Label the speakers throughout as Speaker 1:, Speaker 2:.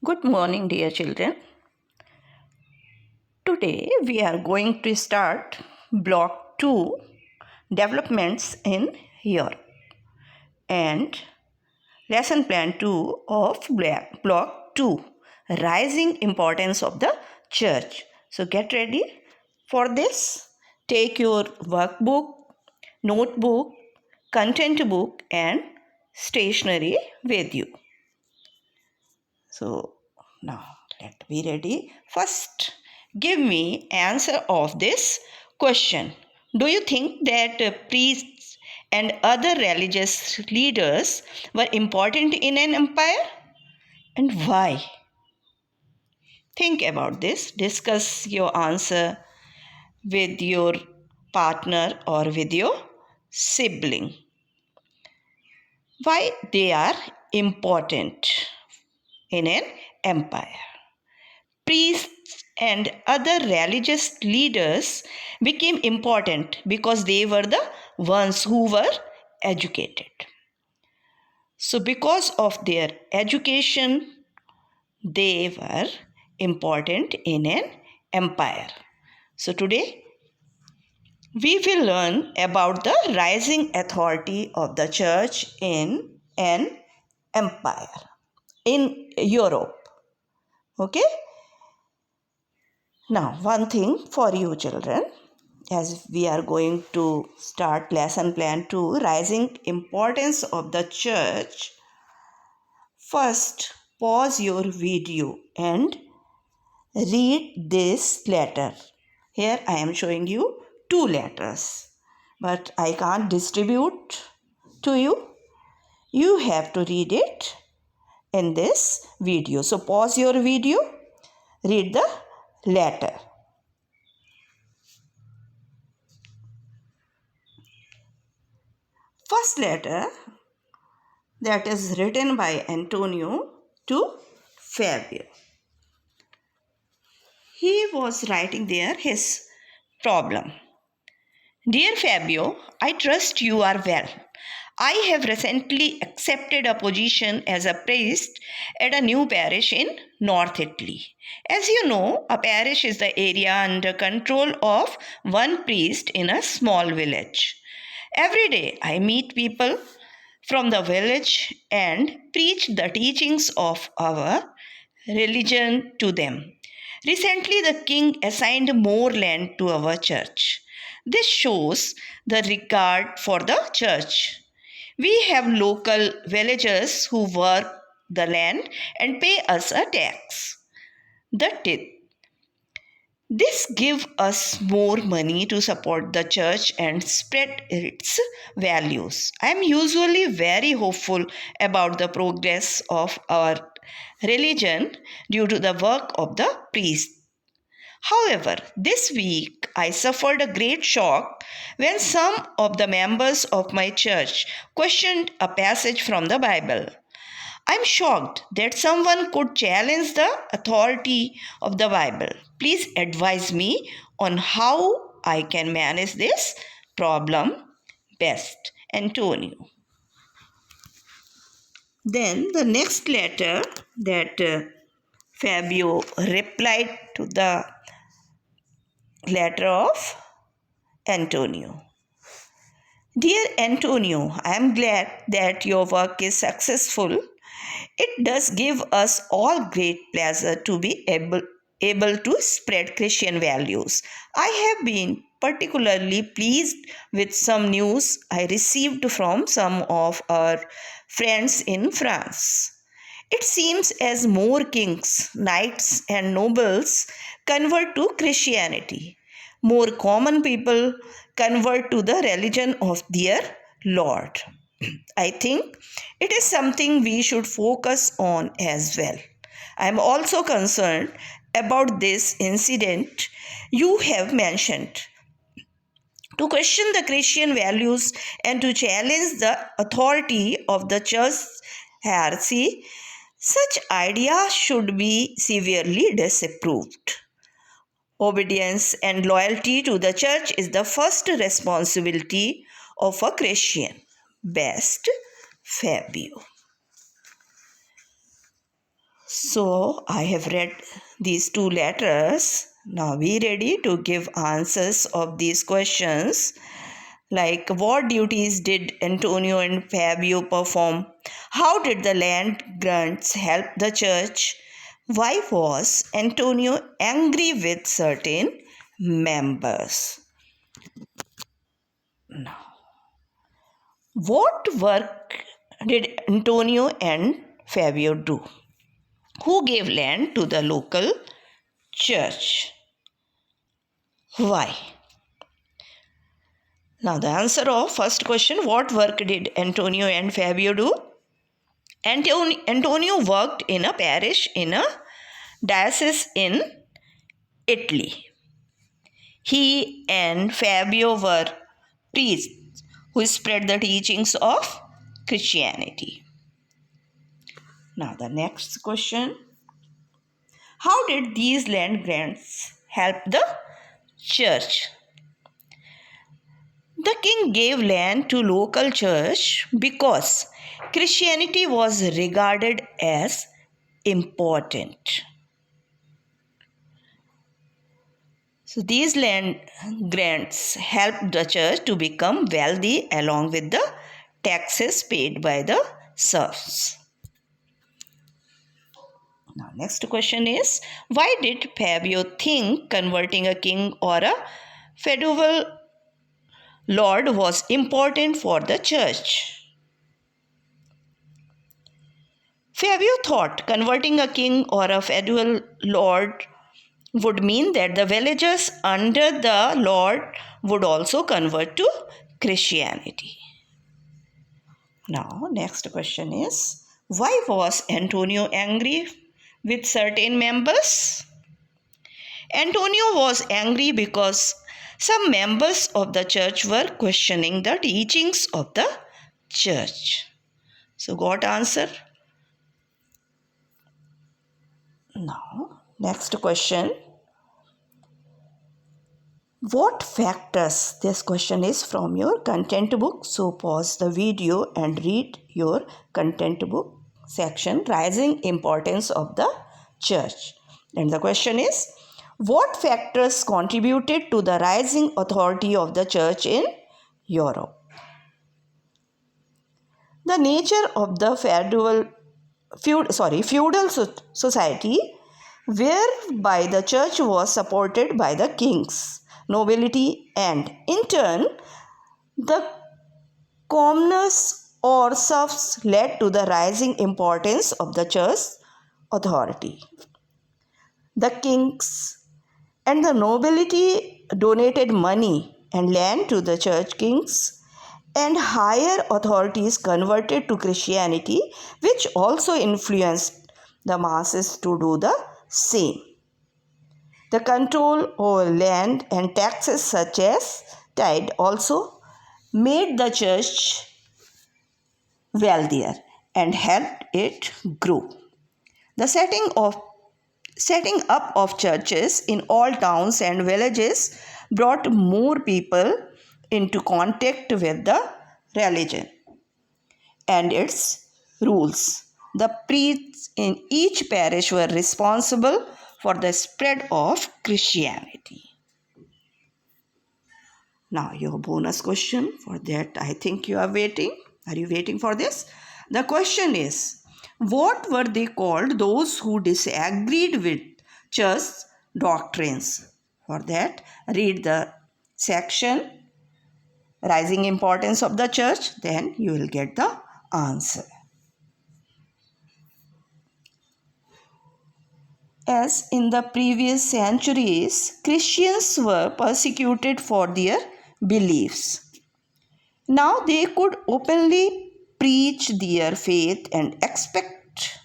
Speaker 1: Good morning, dear children. Today we are going to start Block 2 Developments in Europe and Lesson Plan 2 of Block 2 Rising Importance of the Church. So get ready for this. Take your workbook, notebook, content book, and stationery with you. So now let me ready. First, give me answer of this question. Do you think that priests and other religious leaders were important in an empire? And why? Think about this. Discuss your answer with your partner or with your sibling. Why they are important in an empire? Priests and other religious leaders became important because they were the ones who were educated. So, because of their education, they were important in an empire. So, today we will learn about the rising authority of the church in an empire in Europe. Okay? Now, one thing for you children, as we are going to start lesson plan 2, rising importance of the church. First, pause your video and read this letter. Here I am showing you two letters, but I can't distribute to you. You have to read it in this video. So pause your video, read the letter. First letter that is written by Antonio to Fabio. He was writing there his problem. Dear Fabio, I trust you are well. I have recently accepted a position as a priest at a new parish in North Italy. As you know, a parish is the area under control of one priest in a small village. Every day I meet people from the village and preach the teachings of our religion to them. Recently, the king assigned more land to our church. This shows the regard for the church. We have local villagers who work the land and pay us a tax. The tithe. This gives us more money to support the church and spread its values. I am usually very hopeful about the progress of our religion due to the work of the priest. However, this week I suffered a great shock when some of the members of my church questioned a passage from the Bible. I'm shocked that someone could challenge the authority of the Bible. Please advise me on how I can manage this problem best. Antonio. Then the next letter that Fabio replied to the letter of Antonio. Dear Antonio, I am glad that your work is successful. It does give us all great pleasure to be able to spread Christian values. I have been particularly pleased with some news I received from some of our friends in France. It seems as more kings, knights, and nobles convert to Christianity, more common people convert to the religion of their Lord. I think it is something we should focus on as well. I am also concerned about this incident you have mentioned. To question the Christian values and to challenge the authority of the church heresy, such ideas should be severely disapproved. Obedience and loyalty to the church is the first responsibility of a Christian. Best, Fabio. So I have read these two letters. Now we ready to give answers of these questions. Like, what duties did Antonio and Fabio perform? How did the land grants help the church? Why was Antonio angry with certain members? Now, what work did Antonio and Fabio do? Who gave land to the local church? Why? Now, the answer of first question, what work did Antonio and Fabio do? Antonio worked in a parish in a diocese in Italy. He and Fabio were priests who spread the teachings of Christianity. Now, the next question, how did these land grants help the church? The king gave land to local church because Christianity was regarded as important. So these land grants helped the church to become wealthy along with the taxes paid by the serfs. Now next question is, why did Fabio think converting a king or a feudal lord was important for the church? Fabio thought converting a king or a feudal lord would mean that the villagers under the lord would also convert to Christianity. Now, next question is, why was Antonio angry with certain members? Antonio was angry because some members of the church were questioning the teachings of the church. So, got answer? Now, next question. What factors? This question is from your content book. So pause the video and read your content book section, Rising Importance of the Church. And the question is, what factors contributed to the rising authority of the church in Europe? The nature of the feudal society, whereby the church was supported by the kings, nobility, and in turn the commoners or serfs, led to the rising importance of the church authority. The kings and the nobility donated money and land to the church kings, and higher authorities converted to Christianity, which also influenced the masses to do the same. The control over land and taxes such as tithe also made the church wealthier and helped it grow. The setting up of churches in all towns and villages brought more people into contact with the religion and its rules. The priests in each parish were responsible for the spread of Christianity. Now, your bonus question, for that I think you are waiting. Are you waiting for this? The question is, what were they called, those who disagreed with church doctrines? For that, read the section, Rising Importance of the Church, then you will get the answer. As in the previous centuries, Christians were persecuted for their beliefs. Now they could openly preach their faith and expect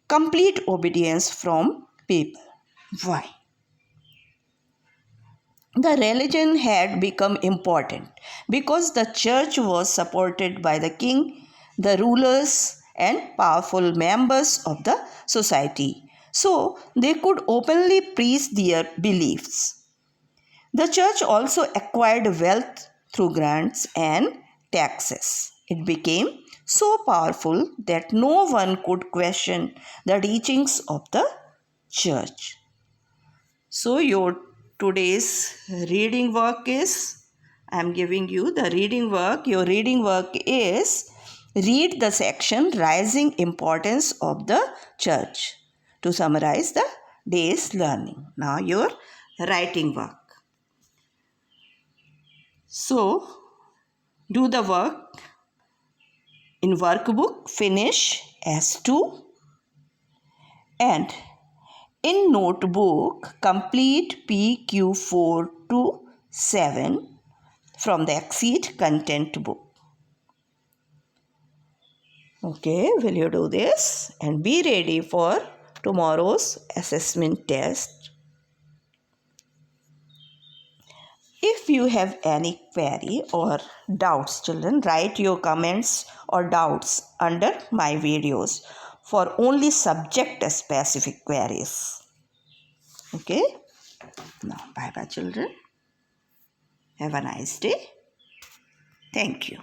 Speaker 1: complete obedience from people. Why? The religion had become important because the church was supported by the king, the rulers, and powerful members of the society. So they could openly preach their beliefs. The church also acquired wealth through grants and taxes. It became so powerful that no one could question the teachings of the church. So your today's reading work is, I am giving you the reading work. Your reading work is read the section Rising Importance of the Church to summarize the day's learning. Now your writing work. So do the work in workbook, finish S2, and in notebook complete PQ4 to 7 from the Exceed content book. Okay, will you do this and be ready for tomorrow's assessment test? If you have any query or doubts, children, write your comments or doubts under my videos for only subject specific queries. Okay, now bye bye children. Have a nice day. Thank you.